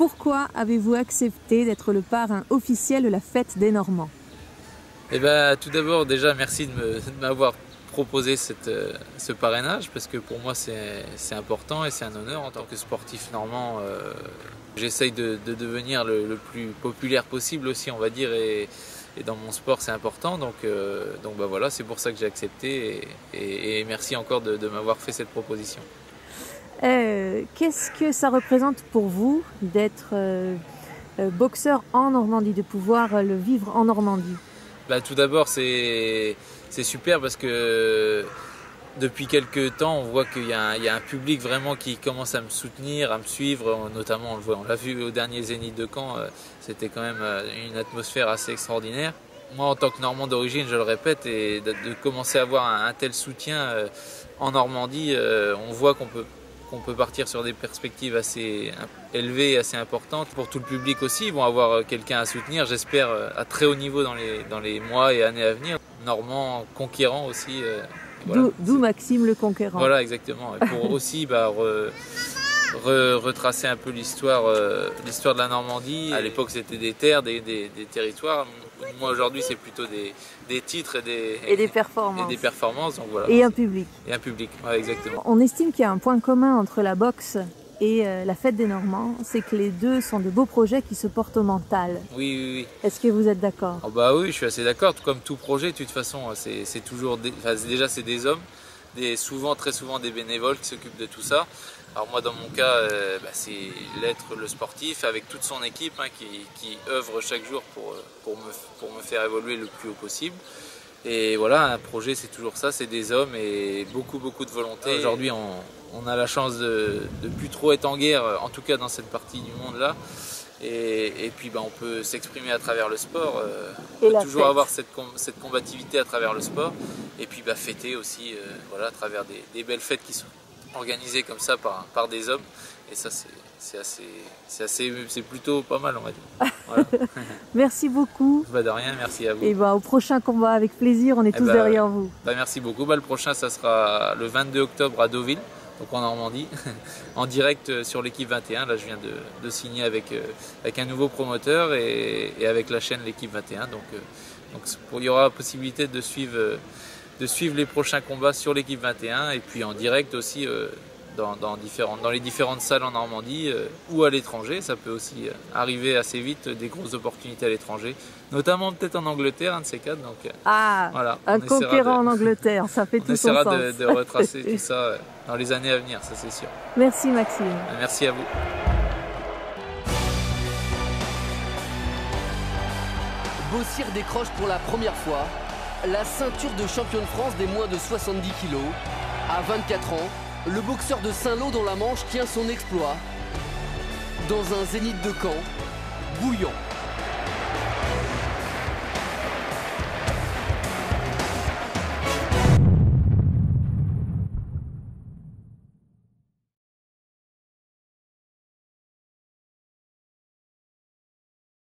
Pourquoi avez-vous accepté d'être le parrain officiel de la fête des Normands? Eh ben, tout d'abord, déjà, merci de m'avoir proposé ce parrainage, parce que pour moi c'est important et c'est un honneur en tant que sportif normand. J'essaye de devenir le plus populaire possible aussi, on va dire, et dans mon sport c'est important, donc bah voilà, c'est pour ça que j'ai accepté, et merci encore de m'avoir fait cette proposition. Qu'est-ce que ça représente pour vous d'être boxeur en Normandie, de pouvoir le vivre en Normandie? Bah, tout d'abord, c'est super parce que depuis quelques temps, on voit qu'il y a un public vraiment qui commence à me soutenir, à me suivre. Notamment, on l'a vu au dernier Zénith de Caen, c'était quand même une atmosphère assez extraordinaire. Moi, en tant que Normand d'origine, je le répète, et de commencer à avoir un tel soutien en Normandie, on voit qu'on peut partir sur des perspectives assez élevées et assez importantes. Pour tout le public aussi, ils vont avoir quelqu'un à soutenir, j'espère, à très haut niveau dans les mois et années à venir. Normand conquérant aussi. Voilà. D'où Maxime le Conquérant. Voilà, exactement. Et pour aussi retracer un peu l'histoire de la Normandie. À l'époque, c'était des terres, des territoires. Moi, aujourd'hui, c'est plutôt des titres et des performances. Donc, voilà. Et un public. Et un public, ouais, exactement. On estime qu'il y a un point commun entre la boxe et la fête des Normands, c'est que les deux sont de beaux projets qui se portent au mental. Oui. Est-ce que vous êtes d'accord? Oh bah oui, je suis assez d'accord. Comme tout projet, de toute façon, c'est toujours déjà c'est des hommes, très souvent des bénévoles qui s'occupent de tout ça. Alors moi, dans mon cas, c'est l'être le sportif avec toute son équipe qui œuvre chaque jour pour me faire évoluer le plus haut possible. Et voilà, un projet, c'est toujours ça, c'est des hommes et beaucoup de volonté. Aujourd'hui, on a la chance de plus trop être en guerre, en tout cas dans cette partie du monde là. Et puis on peut s'exprimer à travers le sport, on peut toujours avoir cette combativité à travers le sport. Et puis fêter aussi, voilà, à travers des belles fêtes qui sont organisées comme ça par des hommes. Et ça, c'est plutôt pas mal, on va dire. Voilà. Merci beaucoup. De rien, merci à vous. Et au prochain combat, avec plaisir, on est tous derrière vous. Merci beaucoup. Le prochain, ça sera le 22 octobre à Deauville, donc en Normandie, en direct sur l'équipe 21. Là, je viens de signer avec un nouveau promoteur et avec la chaîne l'équipe 21. Donc il y aura la possibilité de suivre les prochains combats sur l'équipe 21 et puis en direct aussi dans les différentes salles en Normandie ou à l'étranger. Ça peut aussi arriver assez vite, des grosses opportunités à l'étranger, notamment peut-être en Angleterre, un de ces quatre. Donc, voilà, un conquérant en Angleterre, ça fait tout son sens. On essaiera de retracer tout ça dans les années à venir, ça c'est sûr. Merci Maxime. Merci à vous. Bossier décroche pour la première fois la ceinture de champion de France des moins de 70 kg. À 24 ans, le boxeur de Saint-Lô dans la Manche tient son exploit dans un Zénith de Caen bouillant.